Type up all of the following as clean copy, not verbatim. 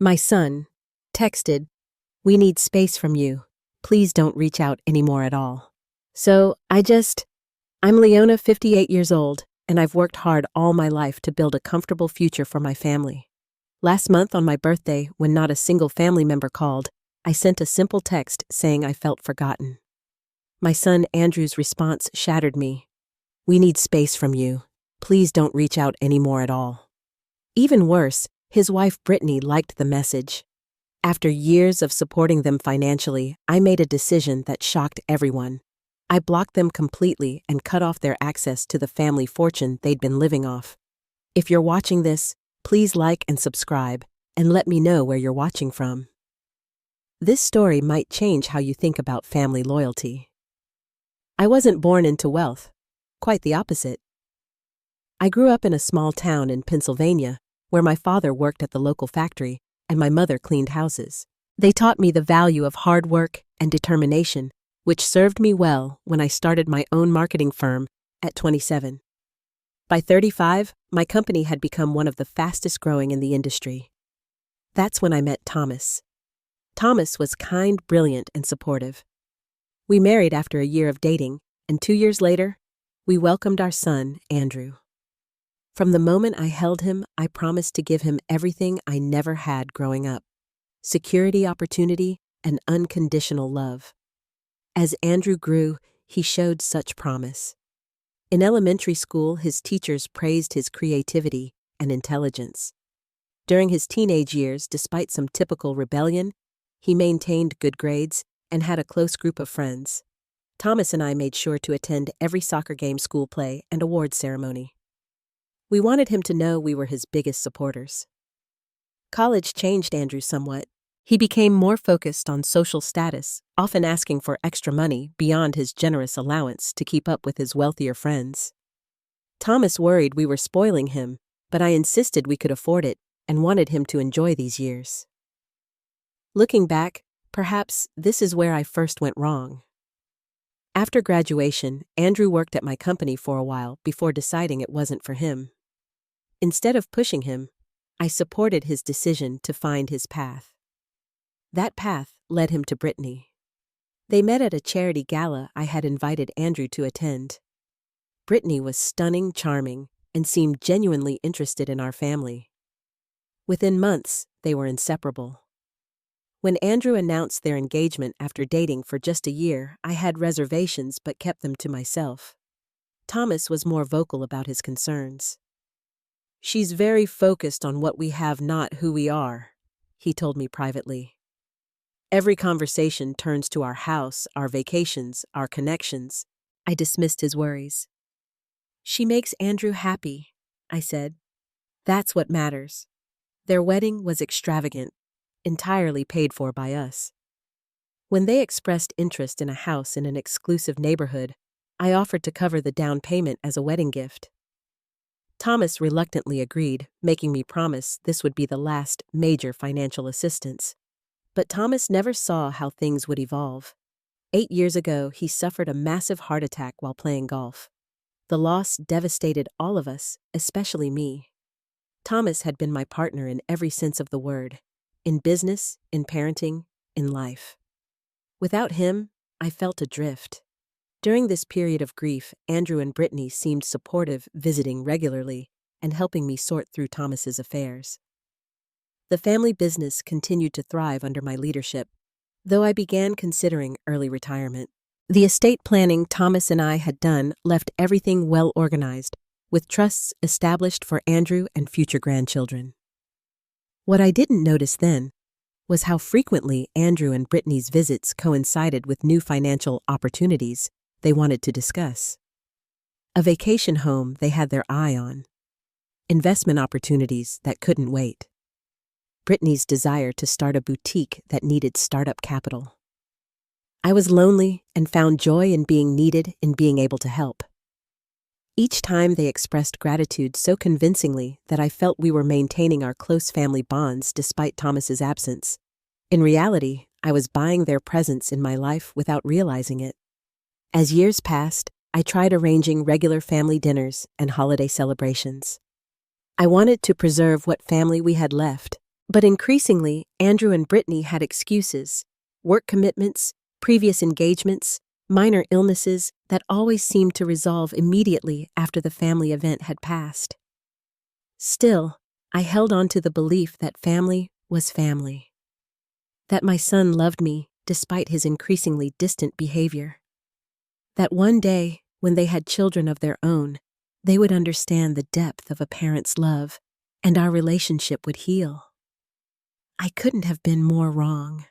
My son texted, "We need space from you. Please don't reach out anymore at all." So I'm Leona, 58 years old, and I've worked hard all my life to build a comfortable future for my family. Last month on my birthday, when not a single family member called, I sent a simple text saying I felt forgotten. My son Andrew's response shattered me. "We need space from you. Please don't reach out anymore at all." Even worse, his wife Brittany liked the message. After years of supporting them financially, I made a decision that shocked everyone. I blocked them completely and cut off their access to the family fortune they'd been living off. If you're watching this, please like and subscribe, and let me know where you're watching from. This story might change how you think about family loyalty. I wasn't born into wealth. Quite the opposite. I grew up in a small town in Pennsylvania, where my father worked at the local factory and my mother cleaned houses. They taught me the value of hard work and determination, which served me well when I started my own marketing firm at 27. By 35, my company had become one of the fastest growing in the industry. That's when I met Thomas. Thomas was kind, brilliant, and supportive. We married after a year of dating, and 2 years later, we welcomed our son, Andrew. From the moment I held him, I promised to give him everything I never had growing up: security, opportunity, and unconditional love. As Andrew grew, he showed such promise. In elementary school, his teachers praised his creativity and intelligence. During his teenage years, despite some typical rebellion, he maintained good grades and had a close group of friends. Thomas and I made sure to attend every soccer game, school play, and awards ceremony. We wanted him to know we were his biggest supporters. College changed Andrew somewhat. He became more focused on social status, often asking for extra money beyond his generous allowance to keep up with his wealthier friends. Thomas worried we were spoiling him, but I insisted we could afford it and wanted him to enjoy these years. Looking back, perhaps this is where I first went wrong. After graduation, Andrew worked at my company for a while before deciding it wasn't for him. Instead of pushing him, I supported his decision to find his path. That path led him to Brittany. They met at a charity gala I had invited Andrew to attend. Brittany was stunning, charming, and seemed genuinely interested in our family. Within months, they were inseparable. When Andrew announced their engagement after dating for just a year, I had reservations but kept them to myself. Thomas was more vocal about his concerns. "She's very focused on what we have, not who we are," he told me privately. Every conversation turns to our house, our vacations, our connections. I dismissed his worries. "She makes Andrew happy," I said. "That's what matters." Their wedding was extravagant, entirely paid for by us. When they expressed interest in a house in an exclusive neighborhood, I offered to cover the down payment as a wedding gift. Thomas reluctantly agreed, making me promise this would be the last major financial assistance. But Thomas never saw how things would evolve. 8 years ago, he suffered a massive heart attack while playing golf. The loss devastated all of us, especially me. Thomas had been my partner in every sense of the word, in business, in parenting, in life. Without him, I felt adrift. During this period of grief, Andrew and Brittany seemed supportive, visiting regularly and helping me sort through Thomas's affairs. The family business continued to thrive under my leadership, though I began considering early retirement. The estate planning Thomas and I had done left everything well organized, with trusts established for Andrew and future grandchildren. What I didn't notice then was how frequently Andrew and Brittany's visits coincided with new financial opportunities they wanted to discuss. A vacation home they had their eye on. Investment opportunities that couldn't wait. Brittany's desire to start a boutique that needed startup capital. I was lonely and found joy in being needed, in being able to help. Each time they expressed gratitude so convincingly that I felt we were maintaining our close family bonds despite Thomas's absence. In reality, I was buying their presence in my life without realizing it. As years passed, I tried arranging regular family dinners and holiday celebrations. I wanted to preserve what family we had left, But increasingly, Andrew and Brittany had excuses, work commitments, previous engagements, minor illnesses that always seemed to resolve immediately after the family event had passed. Still, I held on to the belief that family was family. That my son loved me despite his increasingly distant behavior. That one day, when they had children of their own, they would understand the depth of a parent's love, and our relationship would heal. I couldn't have been more wrong.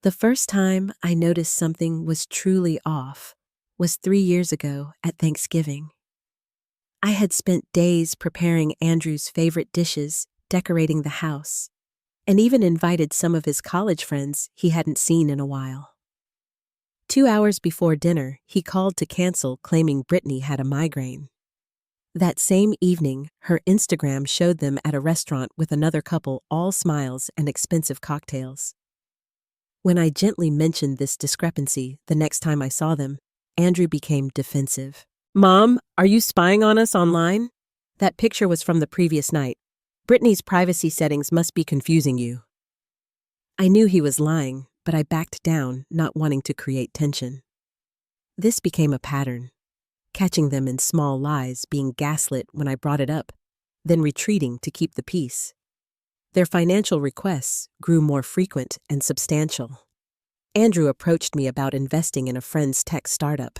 The first time I noticed something was truly off was 3 years ago at Thanksgiving. I had spent days preparing Andrew's favorite dishes, decorating the house, and even invited some of his college friends he hadn't seen in a while. 2 hours before dinner, he called to cancel, claiming Brittany had a migraine. That same evening, her Instagram showed them at a restaurant with another couple, all smiles and expensive cocktails. When I gently mentioned this discrepancy the next time I saw them, Andrew became defensive. "Mom, are you spying on us online? That picture was from the previous night. Brittany's privacy settings must be confusing you." I knew he was lying, but I backed down, not wanting to create tension. This became a pattern. Catching them in small lies, being gaslit when I brought it up, then retreating to keep the peace. Their financial requests grew more frequent and substantial. Andrew approached me about investing in a friend's tech startup.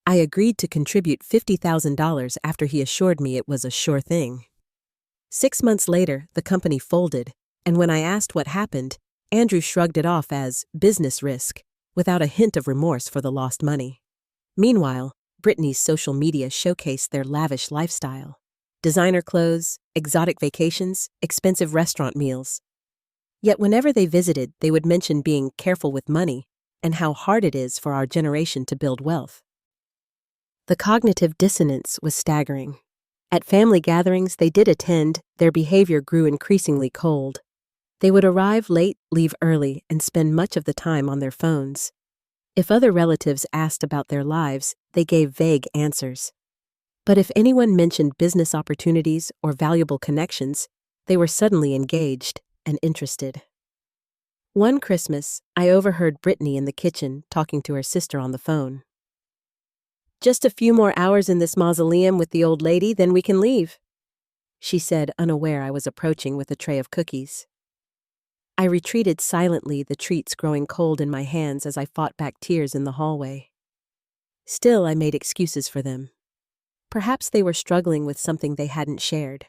I agreed to contribute $50,000 after he assured me it was a sure thing. 6 months later, the company folded, and when I asked what happened, Andrew shrugged it off as business risk, without a hint of remorse for the lost money. Meanwhile, Brittany's social media showcased their lavish lifestyle. Designer clothes, exotic vacations, expensive restaurant meals. Yet whenever they visited, they would mention being careful with money and how hard it is for our generation to build wealth. The cognitive dissonance was staggering. At family gatherings they did attend, their behavior grew increasingly cold. They would arrive late, leave early, and spend much of the time on their phones. If other relatives asked about their lives, they gave vague answers. But if anyone mentioned business opportunities or valuable connections, they were suddenly engaged and interested. One Christmas, I overheard Brittany in the kitchen talking to her sister on the phone. "Just a few more hours in this mausoleum with the old lady, then we can leave," she said, unaware I was approaching with a tray of cookies. I retreated silently, the treats growing cold in my hands as I fought back tears in the hallway. Still, I made excuses for them. Perhaps they were struggling with something they hadn't shared.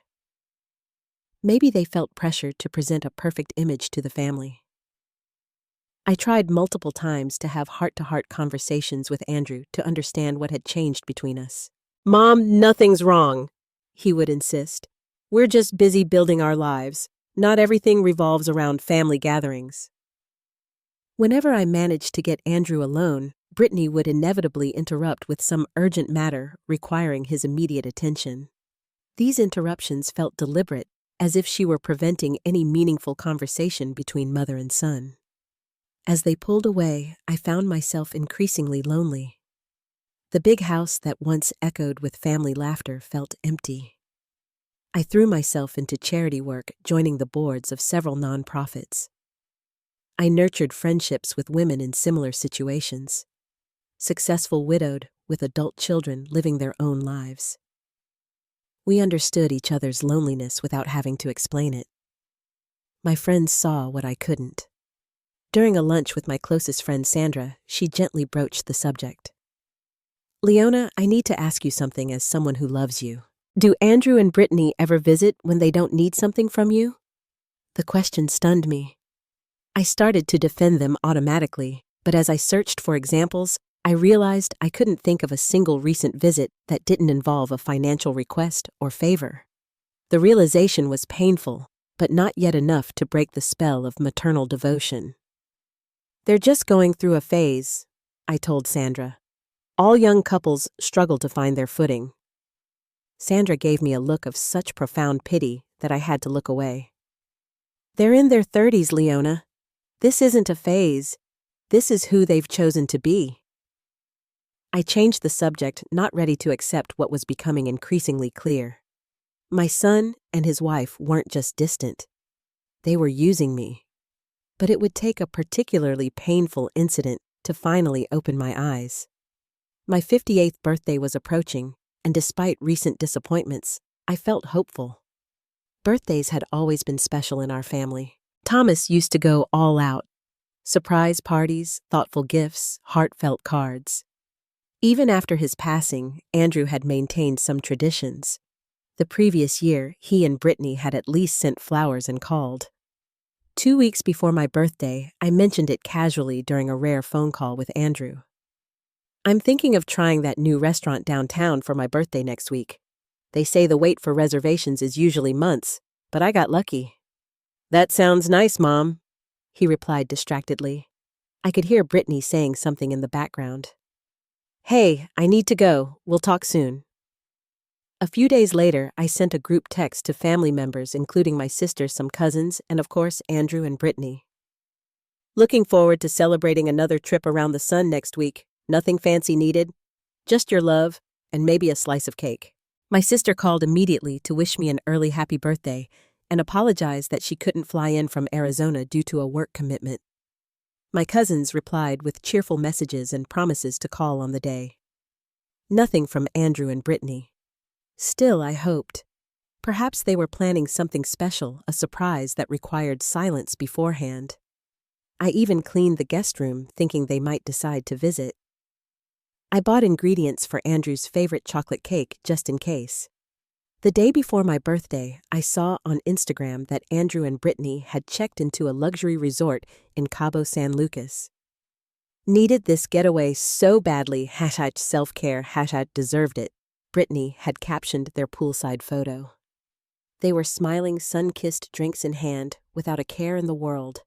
Maybe they felt pressure to present a perfect image to the family. I tried multiple times to have heart-to-heart conversations with Andrew to understand what had changed between us. "Mom, nothing's wrong," he would insist. "We're just busy building our lives. Not everything revolves around family gatherings." Whenever I managed to get Andrew alone, Brittany would inevitably interrupt with some urgent matter requiring his immediate attention. These interruptions felt deliberate, as if she were preventing any meaningful conversation between mother and son. As they pulled away, I found myself increasingly lonely. The big house that once echoed with family laughter felt empty. I threw myself into charity work, joining the boards of several nonprofits. I nurtured friendships with women in similar situations, successful widowed with adult children living their own lives. We understood each other's loneliness without having to explain it. My friends saw what I couldn't. During a lunch with my closest friend Sandra, she gently broached the subject. "Leona, I need to ask you something as someone who loves you. Do Andrew and Brittany ever visit when they don't need something from you?" The question stunned me. I started to defend them automatically, but as I searched for examples, I realized I couldn't think of a single recent visit that didn't involve a financial request or favor. The realization was painful, but not yet enough to break the spell of maternal devotion. "They're just going through a phase," I told Sandra. "All young couples struggle to find their footing." Sandra gave me a look of such profound pity that I had to look away. "They're in their 30s, Leona. This isn't a phase. This is who they've chosen to be." I changed the subject, not ready to accept what was becoming increasingly clear. My son and his wife weren't just distant. They were using me. But it would take a particularly painful incident to finally open my eyes. My 58th birthday was approaching, and despite recent disappointments, I felt hopeful. Birthdays had always been special in our family. Thomas used to go all out. Surprise parties, thoughtful gifts, heartfelt cards. Even after his passing, Andrew had maintained some traditions. The previous year, he and Brittany had at least sent flowers and called. 2 weeks before my birthday, I mentioned it casually during a rare phone call with Andrew. I'm thinking of trying that new restaurant downtown for my birthday next week. They say the wait for reservations is usually months, but I got lucky. That sounds nice, Mom, he replied distractedly. I could hear Brittany saying something in the background. Hey, I need to go. We'll talk soon. A few days later, I sent a group text to family members, including my sister, some cousins, and of course, Andrew and Brittany. Looking forward to celebrating another trip around the sun next week. Nothing fancy needed. Just your love, and maybe a slice of cake. My sister called immediately to wish me an early happy birthday and apologized that she couldn't fly in from Arizona due to a work commitment. My cousins replied with cheerful messages and promises to call on the day. Nothing from Andrew and Brittany. Still, I hoped. Perhaps they were planning something special, a surprise that required silence beforehand. I even cleaned the guest room, thinking they might decide to visit. I bought ingredients for Andrew's favorite chocolate cake just in case. The day before my birthday, I saw on Instagram that Andrew and Brittany had checked into a luxury resort in Cabo San Lucas. Needed this getaway so badly, #self-care, #deserved it, Brittany had captioned their poolside photo. They were smiling, sun-kissed drinks in hand, without a care in the world,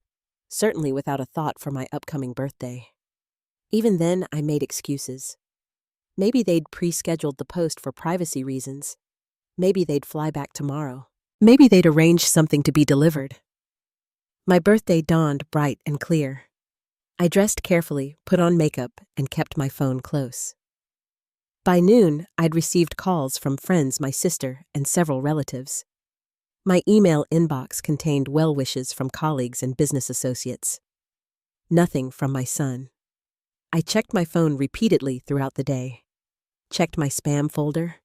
certainly without a thought for my upcoming birthday. Even then, I made excuses. Maybe they'd pre-scheduled the post for privacy reasons. Maybe they'd fly back tomorrow. Maybe they'd arrange something to be delivered. My birthday dawned bright and clear. I dressed carefully, put on makeup, and kept my phone close. By noon, I'd received calls from friends, my sister, and several relatives. My email inbox contained well wishes from colleagues and business associates. Nothing from my son. I checked my phone repeatedly throughout the day. Checked my spam folder.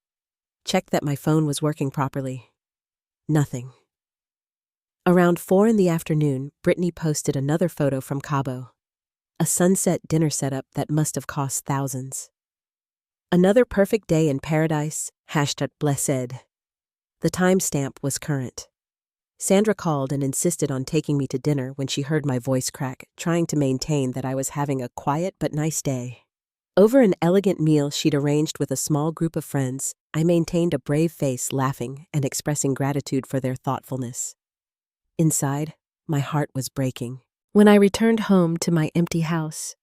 Checked that my phone was working properly. Nothing. Around 4 in the afternoon, Brittany posted another photo from Cabo. A sunset dinner setup that must have cost thousands. Another perfect day in paradise, #blessed. The timestamp was current. Sandra called and insisted on taking me to dinner when she heard my voice crack, trying to maintain that I was having a quiet but nice day. Over an elegant meal she'd arranged with a small group of friends, I maintained a brave face, laughing and expressing gratitude for their thoughtfulness. Inside, my heart was breaking. When I returned home to my empty house,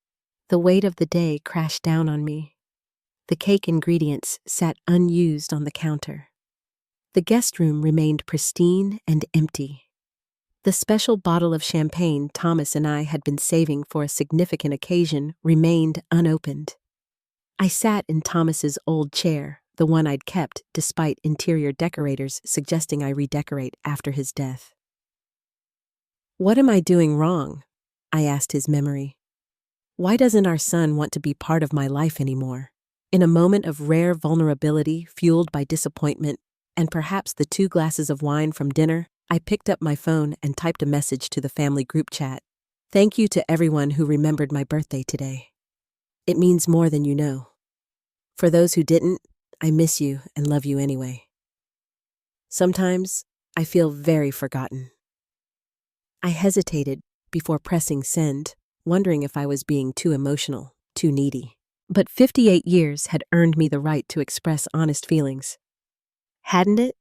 the weight of the day crashed down on me. The cake ingredients sat unused on the counter. The guest room remained pristine and empty. The special bottle of champagne Thomas and I had been saving for a significant occasion remained unopened. I sat in Thomas's old chair, the one I'd kept despite interior decorators suggesting I redecorate after his death. What am I doing wrong? I asked his memory. Why doesn't our son want to be part of my life anymore? In a moment of rare vulnerability fueled by disappointment, and perhaps the 2 glasses of wine from dinner, I picked up my phone and typed a message to the family group chat. Thank you to everyone who remembered my birthday today. It means more than you know. For those who didn't, I miss you and love you anyway. Sometimes, I feel very forgotten. I hesitated before pressing send, wondering if I was being too emotional, too needy. But 58 years had earned me the right to express honest feelings. Hadn't it?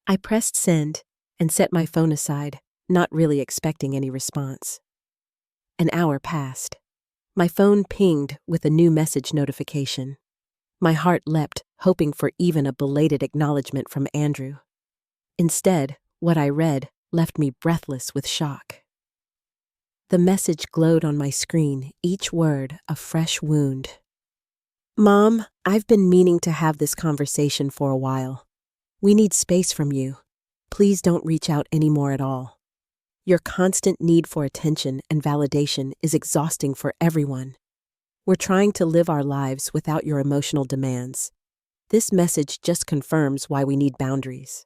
I pressed send and set my phone aside, not really expecting any response. An hour passed. My phone pinged with a new message notification. My heart leapt, hoping for even a belated acknowledgement from Andrew. Instead, what I read left me breathless with shock. The message glowed on my screen, each word a fresh wound. Mom, I've been meaning to have this conversation for a while. We need space from you. Please don't reach out anymore at all. Your constant need for attention and validation is exhausting for everyone. We're trying to live our lives without your emotional demands. This message just confirms why we need boundaries.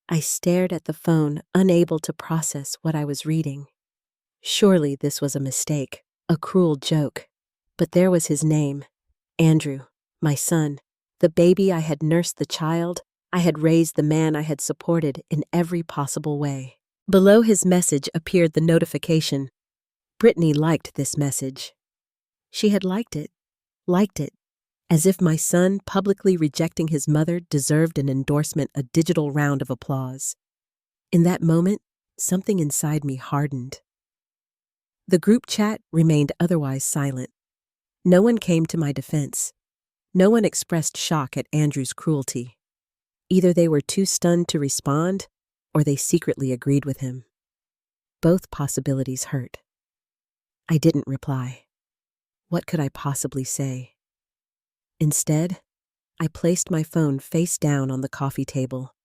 I stared at the phone, unable to process what I was reading. Surely this was a mistake, a cruel joke. But there was his name, Andrew, my son, the baby I had nursed, the child I had raised, the man I had supported in every possible way. Below his message appeared the notification. Brittany liked this message. She had liked it, as if my son publicly rejecting his mother deserved an endorsement, a digital round of applause. In that moment, something inside me hardened. The group chat remained otherwise silent. No one came to my defense. No one expressed shock at Andrew's cruelty. Either they were too stunned to respond, or they secretly agreed with him. Both possibilities hurt. I didn't reply. What could I possibly say? Instead, I placed my phone face down on the coffee table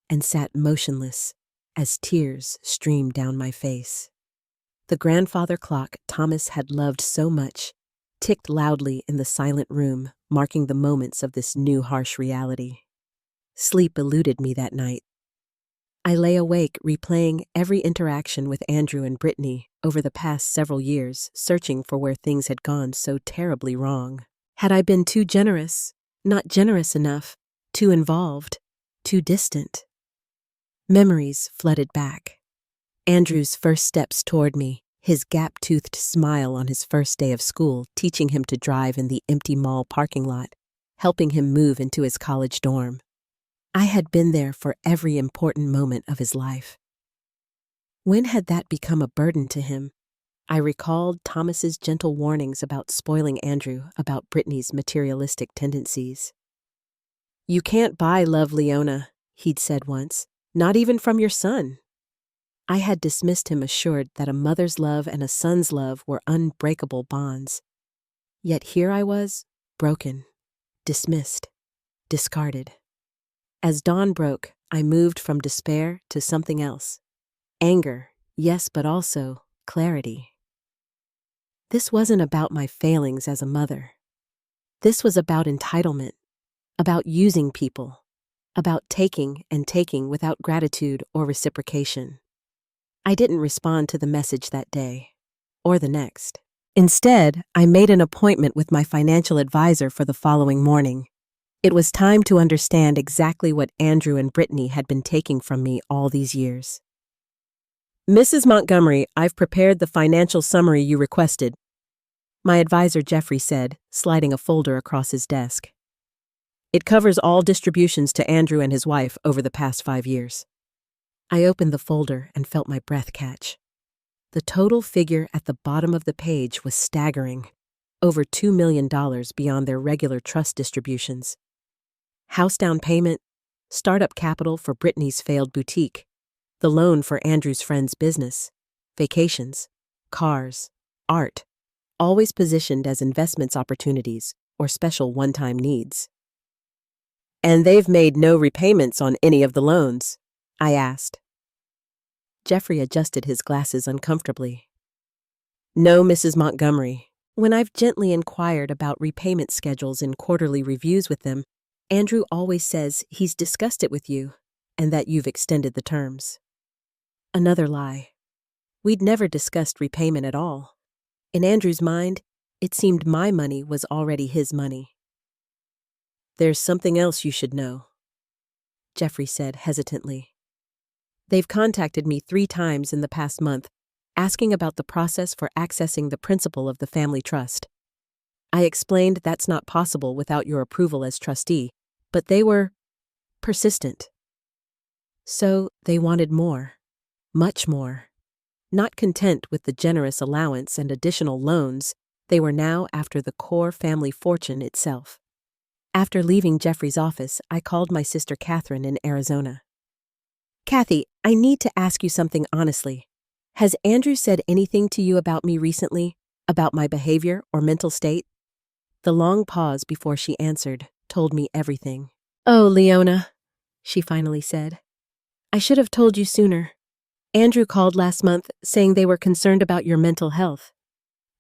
and sat motionless as tears streamed down my face. The grandfather clock Thomas had loved so much ticked loudly in the silent room, marking the moments of this new harsh reality. Sleep eluded me that night. I lay awake replaying every interaction with Andrew and Brittany over the past several years, searching for where things had gone so terribly wrong. Had I been too generous, not generous enough, too involved, too distant? Memories flooded back. Andrew's first steps toward me, his gap-toothed smile on his first day of school, teaching him to drive in the empty mall parking lot, helping him move into his college dorm. I had been there for every important moment of his life. When had that become a burden to him? I recalled Thomas's gentle warnings about spoiling Andrew, about Brittany's materialistic tendencies. "You can't buy love, Leona," he'd said once, "not even from your son." I had dismissed him, assured that a mother's love and a son's love were unbreakable bonds. Yet here I was, broken, dismissed, discarded. As dawn broke, I moved from despair to something else. Anger, yes, but also clarity. This wasn't about my failings as a mother. This was about entitlement, about using people, about taking and taking without gratitude or reciprocation. I didn't respond to the message that day, or the next. Instead, I made an appointment with my financial advisor for the following morning. It was time to understand exactly what Andrew and Brittany had been taking from me all these years. "Mrs. Montgomery, I've prepared the financial summary you requested," my advisor Jeffrey said, sliding a folder across his desk. "It covers all distributions to Andrew and his wife over the past 5 years." I opened the folder and felt my breath catch. The total figure at the bottom of the page was staggering, over $2 million beyond their regular trust distributions. House down payment, startup capital for Brittany's failed boutique, the loan for Andrew's friend's business, vacations, cars, art, always positioned as investments opportunities or special one-time needs. "And they've made no repayments on any of the loans?" I asked. Jeffrey adjusted his glasses uncomfortably. "No, Mrs. Montgomery. When I've gently inquired about repayment schedules in quarterly reviews with them, Andrew always says he's discussed it with you and that you've extended the terms." Another lie. We'd never discussed repayment at all. In Andrew's mind, it seemed my money was already his money. "There's something else you should know," Jeffrey said hesitantly. "They've contacted me 3 times in the past month, asking about the process for accessing the principal of the family trust. I explained that's not possible without your approval as trustee, but they were persistent. So they wanted more, much more. Not content with the generous allowance and additional loans, they were now after the core family fortune itself." After leaving Jeffrey's office, I called my sister Catherine in Arizona. "Kathy, I need to ask you something honestly. Has Andrew said anything to you about me recently, about my behavior or mental state?" The long pause before she answered told me everything. "Oh, Leona," she finally said. "I should have told you sooner. Andrew called last month saying they were concerned about your mental health.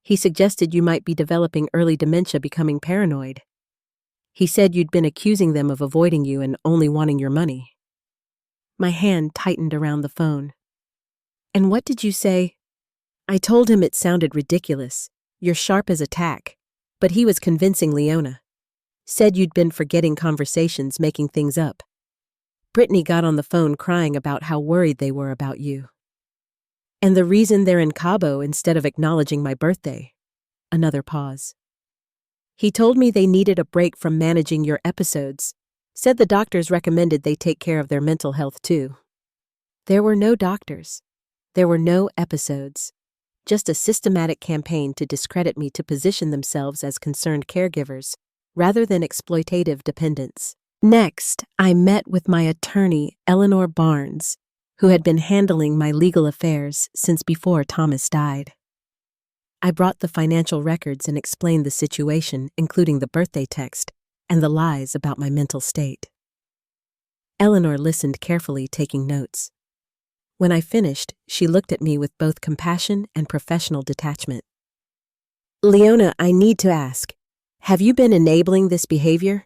He suggested you might be developing early dementia, becoming paranoid. He said you'd been accusing them of avoiding you and only wanting your money. My hand tightened around the phone. And what did you say? I told him it sounded ridiculous. You're sharp as a tack. But he was convincing Leona. Said you'd been forgetting conversations, making things up. Brittany got on the phone crying about how worried they were about you. And the reason they're in Cabo instead of acknowledging my birthday. Another pause. He told me they needed a break from managing your episodes. Said the doctors recommended they take care of their mental health too. There were no doctors. There were no episodes. Just a systematic campaign to discredit me, to position themselves as concerned caregivers, rather than exploitative dependents. Next, I met with my attorney, Eleanor Barnes, who had been handling my legal affairs since before Thomas died. I brought the financial records and explained the situation, including the birthday text and the lies about my mental state. Eleanor listened carefully, taking notes. When I finished, she looked at me with both compassion and professional detachment. Leona, I need to ask, have you been enabling this behavior?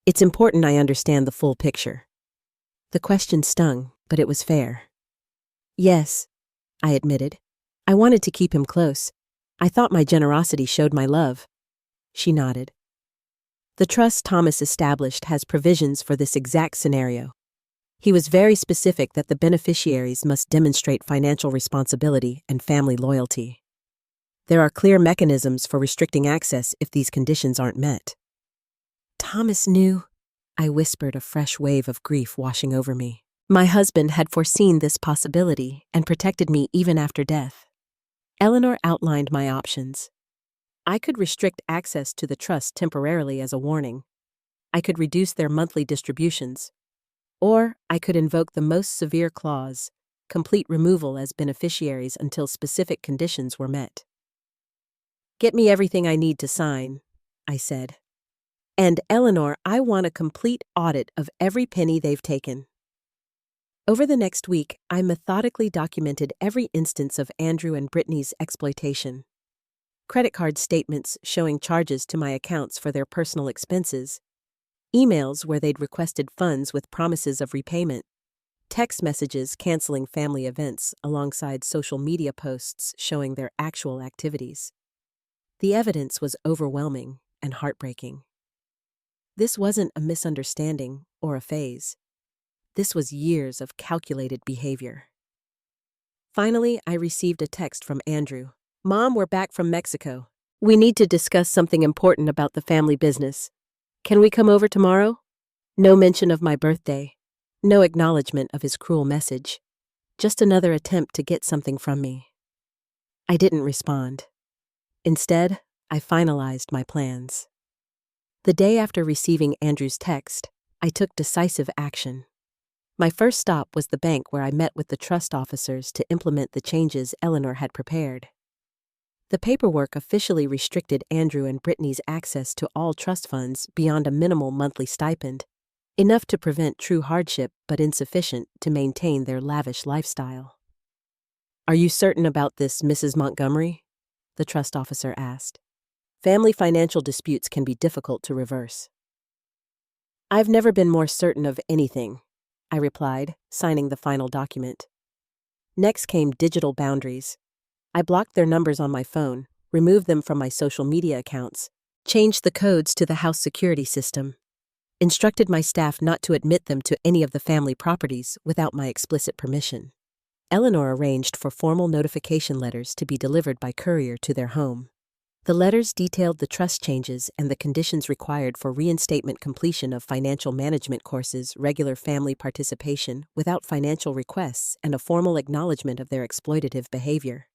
It's important I understand the full picture. The question stung, but it was fair. Yes, I admitted. I wanted to keep him close. I thought my generosity showed my love. She nodded. The trust Thomas established has provisions for this exact scenario. He was very specific that the beneficiaries must demonstrate financial responsibility and family loyalty. There are clear mechanisms for restricting access if these conditions aren't met. Thomas knew, I whispered, a fresh wave of grief washing over me. My husband had foreseen this possibility and protected me even after death. Eleanor outlined my options. I could restrict access to the trust temporarily as a warning. I could reduce their monthly distributions. Or I could invoke the most severe clause, complete removal as beneficiaries until specific conditions were met. Get me everything I need to sign, I said. And Eleanor, I want a complete audit of every penny they've taken. Over the next week, I methodically documented every instance of Andrew and Brittany's exploitation. Credit card statements showing charges to my accounts for their personal expenses, emails where they'd requested funds with promises of repayment, text messages canceling family events alongside social media posts showing their actual activities. The evidence was overwhelming and heartbreaking. This wasn't a misunderstanding or a phase. This was years of calculated behavior. Finally, I received a text from Andrew. Mom, we're back from Mexico. We need to discuss something important about the family business. Can we come over tomorrow? No mention of my birthday. No acknowledgement of his cruel message. Just another attempt to get something from me. I didn't respond. Instead, I finalized my plans. The day after receiving Andrew's text, I took decisive action. My first stop was the bank, where I met with the trust officers to implement the changes Eleanor had prepared. The paperwork officially restricted Andrew and Brittany's access to all trust funds beyond a minimal monthly stipend, enough to prevent true hardship but insufficient to maintain their lavish lifestyle. Are you certain about this, Mrs. Montgomery? The trust officer asked. Family financial disputes can be difficult to reverse. I've never been more certain of anything, I replied, signing the final document. Next came digital boundaries. I blocked their numbers on my phone, removed them from my social media accounts, changed the codes to the house security system, instructed my staff not to admit them to any of the family properties without my explicit permission. Eleanor arranged for formal notification letters to be delivered by courier to their home. The letters detailed the trust changes and the conditions required for reinstatement, completion of financial management courses, regular family participation without financial requests, and a formal acknowledgement of their exploitative behavior.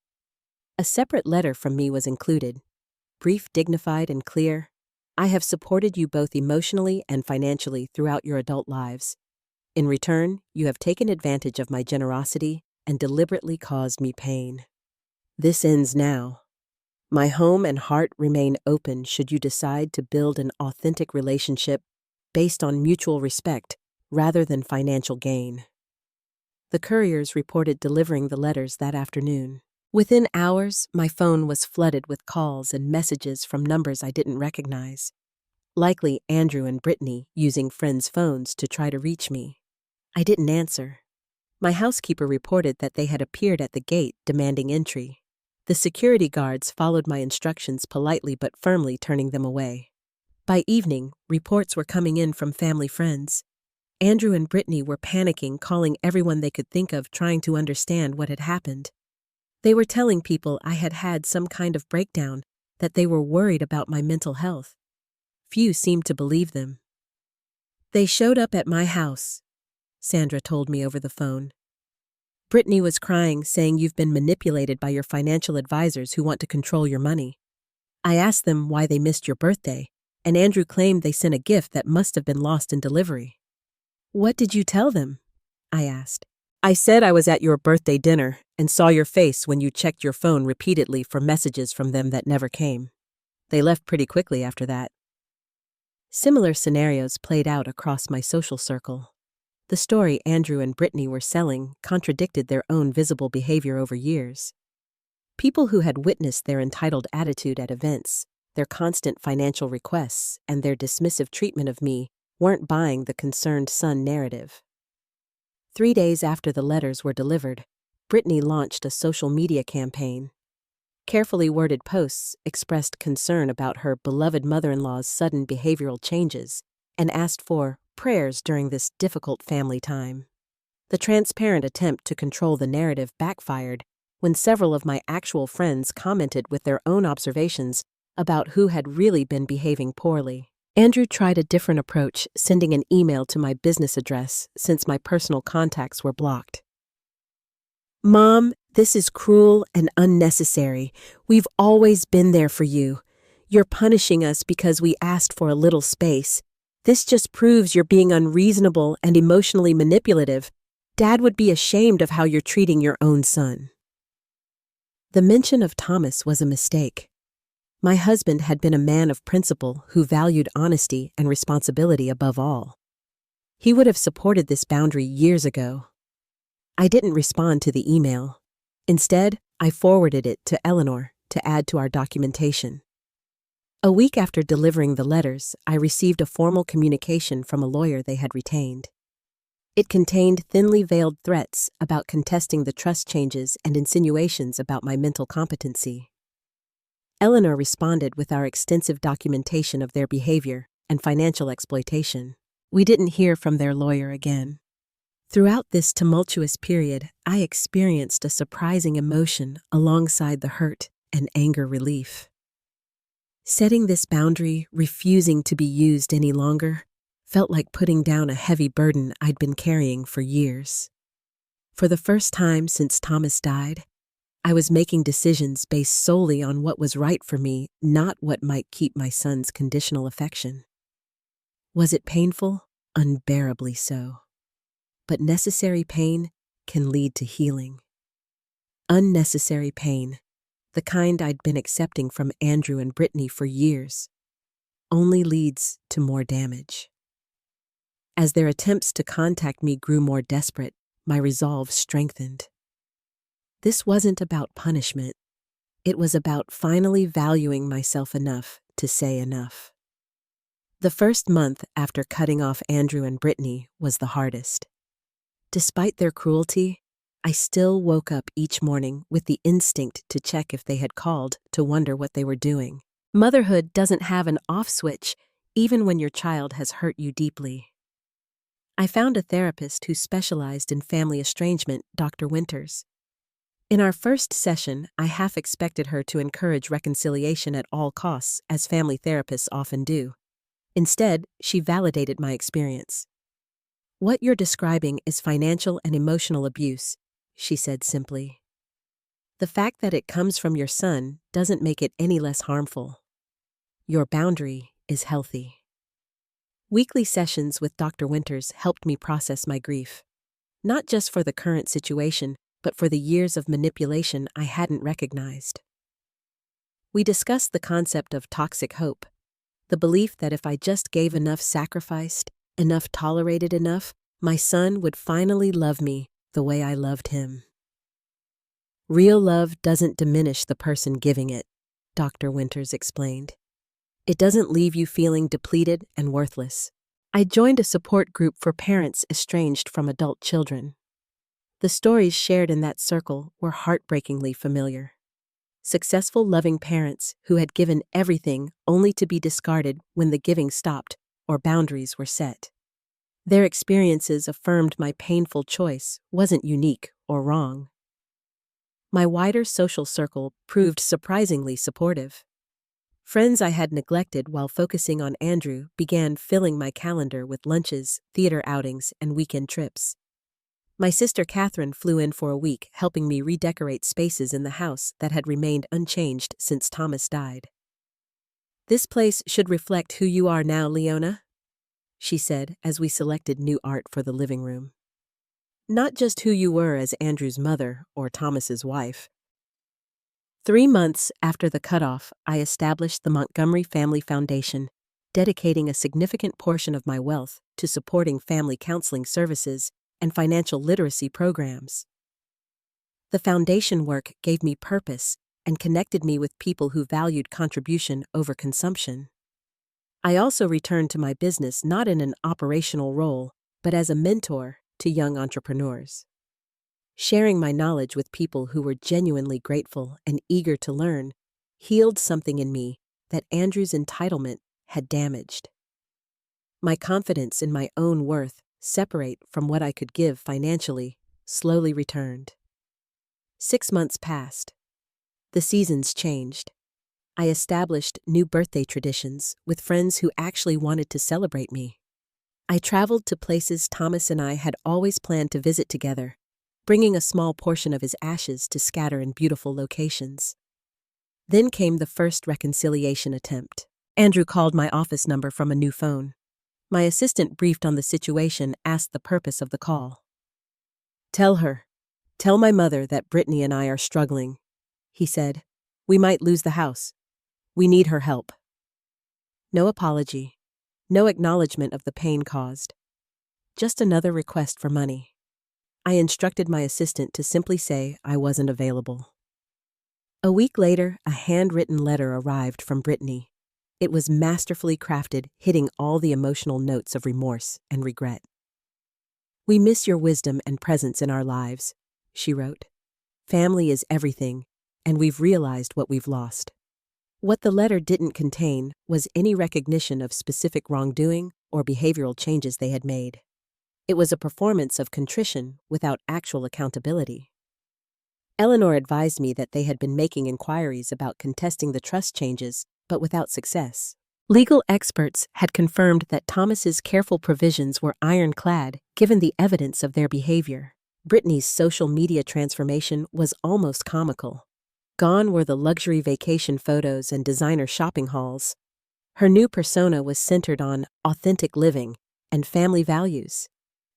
A separate letter from me was included. Brief, dignified, and clear. I have supported you both emotionally and financially throughout your adult lives. In return, you have taken advantage of my generosity and deliberately caused me pain. This ends now. My home and heart remain open should you decide to build an authentic relationship based on mutual respect rather than financial gain. The couriers reported delivering the letters that afternoon. Within hours, my phone was flooded with calls and messages from numbers I didn't recognize. Likely Andrew and Brittany using friends' phones to try to reach me. I didn't answer. My housekeeper reported that they had appeared at the gate demanding entry. The security guards followed my instructions politely but firmly, turning them away. By evening, reports were coming in from family friends. Andrew and Brittany were panicking, calling everyone they could think of, trying to understand what had happened. They were telling people I had had some kind of breakdown, that they were worried about my mental health. Few seemed to believe them. "They showed up at my house," Sandra told me over the phone. "Brittany was crying, saying you've been manipulated by your financial advisors who want to control your money. I asked them why they missed your birthday, and Andrew claimed they sent a gift that must have been lost in delivery." "What did you tell them?" I asked. "I said I was at your birthday dinner and saw your face when you checked your phone repeatedly for messages from them that never came. They left pretty quickly after that." Similar scenarios played out across my social circle. The story Andrew and Brittany were selling contradicted their own visible behavior over years. People who had witnessed their entitled attitude at events, their constant financial requests, and their dismissive treatment of me weren't buying the concerned son narrative. 3 days after the letters were delivered, Brittany launched a social media campaign. Carefully worded posts expressed concern about her beloved mother-in-law's sudden behavioral changes and asked for prayers during this difficult family time. The transparent attempt to control the narrative backfired when several of my actual friends commented with their own observations about who had really been behaving poorly. Andrew tried a different approach, sending an email to my business address since my personal contacts were blocked. "Mom, this is cruel and unnecessary. We've always been there for you. You're punishing us because we asked for a little space. This just proves you're being unreasonable and emotionally manipulative. Dad would be ashamed of how you're treating your own son." The mention of Thomas was a mistake. My husband had been a man of principle who valued honesty and responsibility above all. He would have supported this boundary years ago. I didn't respond to the email. Instead, I forwarded it to Eleanor to add to our documentation. A week after delivering the letters, I received a formal communication from a lawyer they had retained. It contained thinly veiled threats about contesting the trust changes and insinuations about my mental competency. Eleanor responded with our extensive documentation of their behavior and financial exploitation. We didn't hear from their lawyer again. Throughout this tumultuous period, I experienced a surprising emotion alongside the hurt and anger relief. Setting this boundary, refusing to be used any longer, felt like putting down a heavy burden I'd been carrying for years. For the first time since Thomas died, I was making decisions based solely on what was right for me, not what might keep my son's conditional affection. Was it painful? Unbearably so. But necessary pain can lead to healing. Unnecessary pain, the kind I'd been accepting from Andrew and Brittany for years, only leads to more damage. As their attempts to contact me grew more desperate, my resolve strengthened. This wasn't about punishment. It was about finally valuing myself enough to say enough. The first month after cutting off Andrew and Brittany was the hardest. Despite their cruelty, I still woke up each morning with the instinct to check if they had called, to wonder what they were doing. Motherhood doesn't have an off switch, even when your child has hurt you deeply. I found a therapist who specialized in family estrangement, Dr. Winters. In our first session, I half expected her to encourage reconciliation at all costs, as family therapists often do. Instead, she validated my experience. "What you're describing is financial and emotional abuse," she said simply. "The fact that it comes from your son doesn't make it any less harmful. Your boundary is healthy." Weekly sessions with Dr. Winters helped me process my grief. Not just for the current situation, but for the years of manipulation I hadn't recognized. We discussed the concept of toxic hope, the belief that if I just gave enough, sacrificed enough, tolerated enough, my son would finally love me the way I loved him. Real love doesn't diminish the person giving it, Dr. Winters explained. It doesn't leave you feeling depleted and worthless. I joined a support group for parents estranged from adult children. The stories shared in that circle were heartbreakingly familiar. Successful, loving parents who had given everything only to be discarded when the giving stopped or boundaries were set. Their experiences affirmed my painful choice wasn't unique or wrong. My wider social circle proved surprisingly supportive. Friends I had neglected while focusing on Andrew began filling my calendar with lunches, theater outings, and weekend trips. My sister Catherine flew in for a week, helping me redecorate spaces in the house that had remained unchanged since Thomas died. "This place should reflect who you are now, Leona," she said as we selected new art for the living room. "Not just who you were as Andrew's mother or Thomas's wife." 3 months after the cutoff, I established the Montgomery Family Foundation, dedicating a significant portion of my wealth to supporting family counseling services and financial literacy programs. The foundation work gave me purpose and connected me with people who valued contribution over consumption. I also returned to my business not in an operational role, but as a mentor to young entrepreneurs. Sharing my knowledge with people who were genuinely grateful and eager to learn healed something in me that Andrew's entitlement had damaged. My confidence in my own worth, separate from what I could give financially, slowly returned. 6 months passed. The seasons changed. I established new birthday traditions with friends who actually wanted to celebrate me. I traveled to places Thomas and I had always planned to visit together, bringing a small portion of his ashes to scatter in beautiful locations. Then came the first reconciliation attempt. Andrew called my office number from a new phone. My assistant, briefed on the situation, asked the purpose of the call. Tell my mother that Brittany and I are struggling," he said. "We might lose the house. We need her help." No apology, no acknowledgement of the pain caused. Just another request for money. I instructed my assistant to simply say I wasn't available. A week later, a handwritten letter arrived from Brittany. It was masterfully crafted, hitting all the emotional notes of remorse and regret. "We miss your wisdom and presence in our lives," she wrote. "Family is everything, and we've realized what we've lost." What the letter didn't contain was any recognition of specific wrongdoing or behavioral changes they had made. It was a performance of contrition without actual accountability. Eleanor advised me that they had been making inquiries about contesting the trust changes, but without success. Legal experts had confirmed that Thomas's careful provisions were ironclad given the evidence of their behavior. Brittany's social media transformation was almost comical. Gone were the luxury vacation photos and designer shopping hauls. Her new persona was centered on authentic living and family values.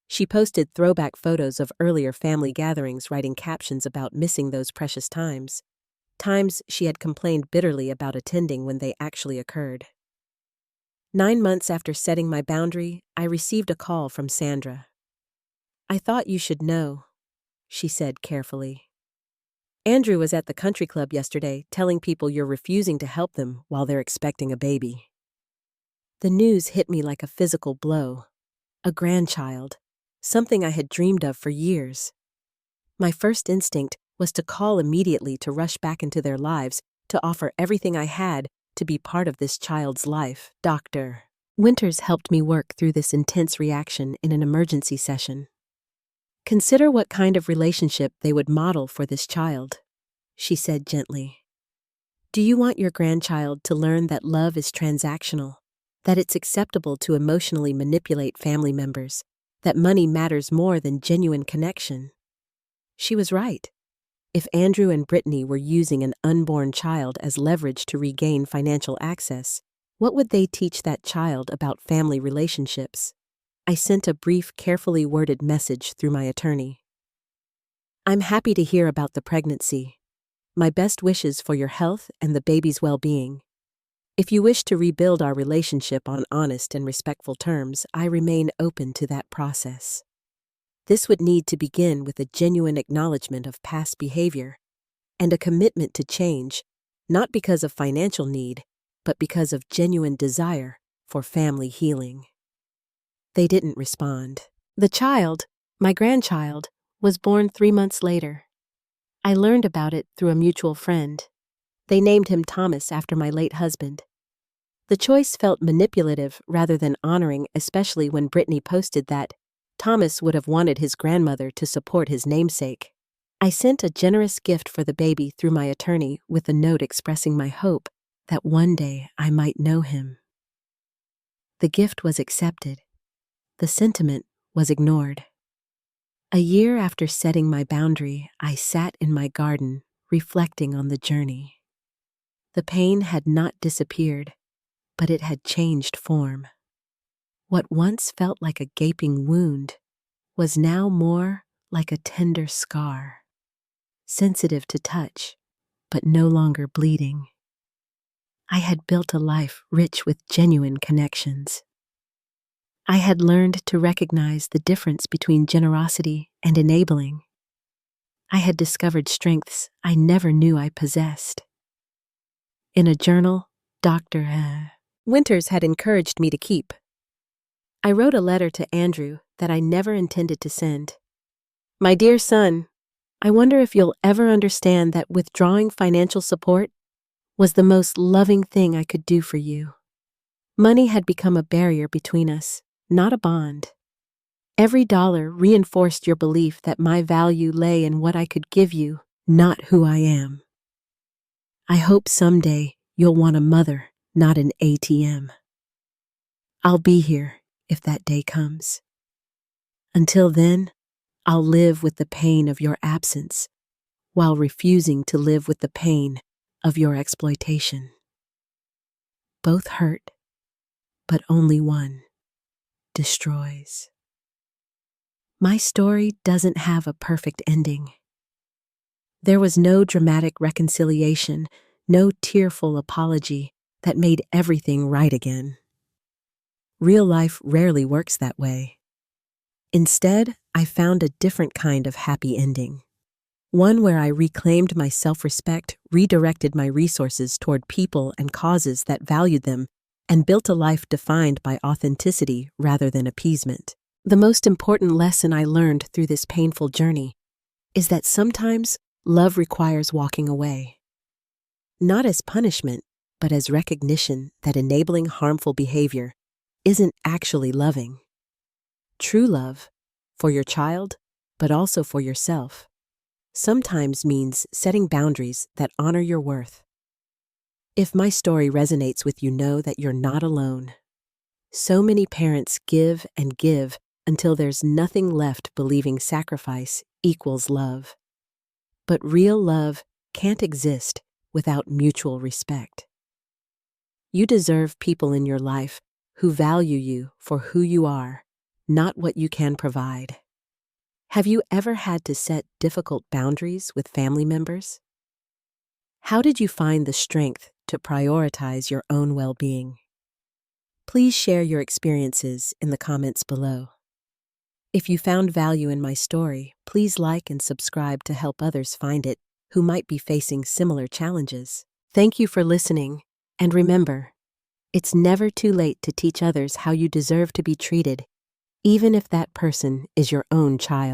She posted throwback photos of earlier family gatherings, writing captions about missing those precious times she had complained bitterly about attending when they actually occurred. 9 months after setting my boundary, I received a call from Sandra. "I thought you should know," she said carefully. "Andrew was at the country club yesterday telling people you're refusing to help them while they're expecting a baby." The news hit me like a physical blow. A grandchild, something I had dreamed of for years. My first instinct was to call immediately, to rush back into their lives, to offer everything I had to be part of this child's life. Dr. Winters helped me work through this intense reaction in an emergency session. "Consider what kind of relationship they would model for this child," she said gently. "Do you want your grandchild to learn that love is transactional, that it's acceptable to emotionally manipulate family members, that money matters more than genuine connection?" She was right. If Andrew and Brittany were using an unborn child as leverage to regain financial access, what would they teach that child about family relationships? I sent a brief, carefully worded message through my attorney. "I'm happy to hear about the pregnancy. My best wishes for your health and the baby's well-being. If you wish to rebuild our relationship on honest and respectful terms, I remain open to that process." This would need to begin with a genuine acknowledgement of past behavior and a commitment to change, not because of financial need, but because of genuine desire for family healing. They didn't respond. The child, my grandchild, was born 3 months later. I learned about it through a mutual friend. They named him Thomas after my late husband. The choice felt manipulative rather than honoring, especially when Brittany posted that Thomas would have wanted his grandmother to support his namesake. I sent a generous gift for the baby through my attorney with a note expressing my hope that one day I might know him. The gift was accepted. The sentiment was ignored. A year after setting my boundary, I sat in my garden, reflecting on the journey. The pain had not disappeared, but it had changed form. What once felt like a gaping wound was now more like a tender scar, sensitive to touch, but no longer bleeding. I had built a life rich with genuine connections. I had learned to recognize the difference between generosity and enabling. I had discovered strengths I never knew I possessed. In a journal, Dr. Winters had encouraged me to keep. I wrote a letter to Andrew that I never intended to send. My dear son, I wonder if you'll ever understand that withdrawing financial support was the most loving thing I could do for you. Money had become a barrier between us, not a bond. Every dollar reinforced your belief that my value lay in what I could give you, not who I am. I hope someday you'll want a mother, not an ATM. I'll be here if that day comes. Until then, I'll live with the pain of your absence while refusing to live with the pain of your exploitation. Both hurt, but only one destroys. My story doesn't have a perfect ending. There was no dramatic reconciliation, no tearful apology that made everything right again. Real life rarely works that way. Instead, I found a different kind of happy ending. One where I reclaimed my self-respect, redirected my resources toward people and causes that valued them, and built a life defined by authenticity rather than appeasement. The most important lesson I learned through this painful journey is that sometimes love requires walking away. Not as punishment, but as recognition that enabling harmful behavior isn't actually loving. True love, for your child, but also for yourself, sometimes means setting boundaries that honor your worth. If my story resonates with you, know that you're not alone. So many parents give and give until there's nothing left, believing sacrifice equals love. But real love can't exist without mutual respect. You deserve people in your life who value you for who you are, not what you can provide. Have you ever had to set difficult boundaries with family members? How did you find the strength to prioritize your own well-being? Please share your experiences in the comments below. If you found value in my story, please like and subscribe to help others find it who might be facing similar challenges. Thank you for listening, and remember, it's never too late to teach others how you deserve to be treated, even if that person is your own child.